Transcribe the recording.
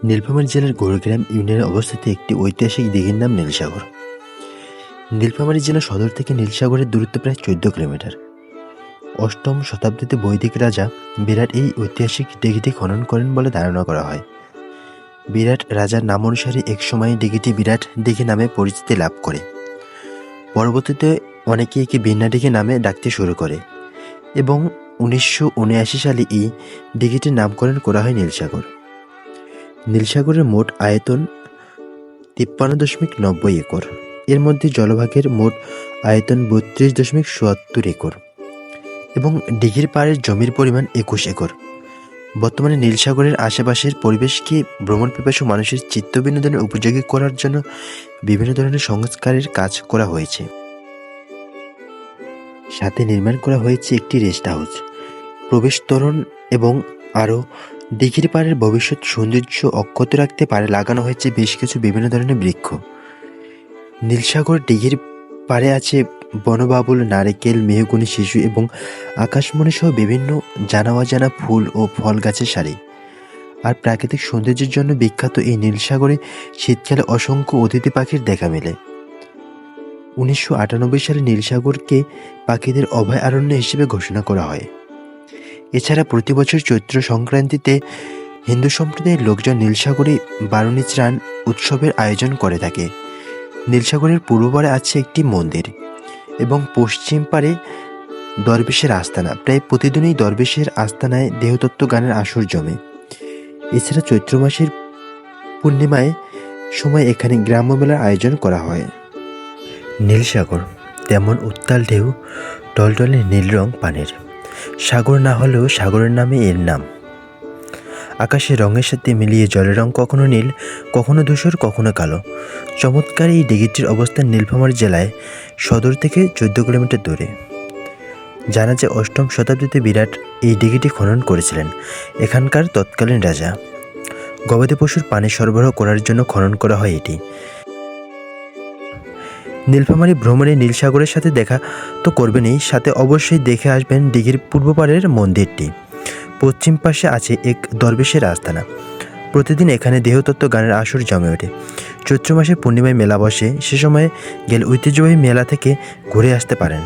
নীলফামারী জেলার গৌরগ্রাম ইউনিয়নে অবস্থিত একটি ঐতিহাসিক দিঘির নাম নীলসাগর। নীলফামারী জেলা সদর থেকে নীলসাগরের দূরত্ব প্রায় 14 কিলোমিটার। অষ্টম শতাব্দীতে বৈদিক রাজা বিরাট এই ঐতিহাসিক দিঘিটি খনন করেন বলে ধারণা করা হয়। বিরাট রাজার নাম অনুসারে এক সময় দিঘিটি বিরাট দিঘি নামে পরিচিতি লাভ করে। পরবর্তীতে অনেকে একে বিন্না দিঘি নামে ডাকতে শুরু করে এবং 1979 সালে এই দিঘিটির নামকরণ করা হয় নীলসাগর। নীলসাগরের মোট আয়তন 53.90 একর। এর মধ্যে জলভাগের মোট আয়তন 32.74 একর এবং দিঘির পাড়ের জমির পরিমাণ 21 একর। বর্তমানে নীলসাগরের আশেপাশের পরিবেশকে ভ্রমণ পিপাসু মানুষের চিত্ত বিনোদনের উপযোগী করার জন্য বিভিন্ন ধরনের সংস্কারের কাজ করা হয়েছে। সাথে নির্মাণ করা হয়েছে একটি রেস্ট হাউস, প্রবেশ তোরণ এবং আরও দিঘির পাড়ের ভবিষ্যৎ সৌন্দর্য অক্ষত রাখতে পারে লাগানো হয়েছে বেশ কিছু বিভিন্ন ধরনের বৃক্ষ। নীলসাগর দিঘির পাড়ে আছে বনবাবুল, নারিকেল, মেহগনি, শিশু এবং আকাশমণি সহ বিভিন্ন জানা অজানা ফুল ও ফল গাছের সারি। আর প্রাকৃতিক সৌন্দর্যের জন্য বিখ্যাত এই নীলসাগরে শীতকালে অসংখ্য অতিথি পাখির দেখা মেলে। 1998 সালে নীলসাগরকে পাখিদের অভয়ারণ্য হিসেবে ঘোষণা করা হয়। এছাড়া প্রতি বছর চৈত্র সংক্রান্তিতে হিন্দু সম্প্রদায়ের লোকজন নীলসাগরে বারুণী স্নান উৎসবের আয়োজন করে থাকে। নীলসাগরের পূর্ব পাড়ে আছে একটি মন্দির এবং পশ্চিম পাড়ে দরবেশের আস্তানা। প্রায় প্রতিদিনই দরবেশের আস্তানায় দেহতত্ত্ব গানের আসর জমে। এছাড়া চৈত্র মাসের পূর্ণিমায় সময় এখানে গ্রাম্য মেলার আয়োজন করা হয়। নীলসাগর তেমন উত্তাল ঢেউ, টলটলে নীল রং পানির। সাগর না হলেও সাগরের নামে এর নাম। আকাশের রঙের সাথে মিলিয়ে জলের রং কখনো নীল, কখনো ধূসর, কখনো কালো। চমৎকার এই দিঘিটির অবস্থান নীলফামারী জেলায় সদর থেকে 14 কিলোমিটার দূরে। জানা যায় 8ম শতাব্দীতে বিরাট এই দিঘিটি খনন করেছিলেন এখানকার তৎকালীন রাজা। গবাদি পশুর পানি সরবরাহ করার জন্য খনন করা হয় এটি। নীলফামারী ভ্রমণে নীলসাগরের সাথে দেখা তো করবেনই, সাথে অবশ্যই দেখে আসবেন দিঘির পূর্ব পাড়ের মন্দিরটি। পশ্চিম পাশে আছে এক দরবেশের আস্তানা। প্রতিদিন এখানে দেহতত্ত্ব গানের আসর জমে ওঠে। চৈত্র মাসে পূর্ণিমায় মেলা বসে, সে সময়ে গেলে ঐতিহ্যবাহী মেলা থেকে ঘুরে আসতে পারেন।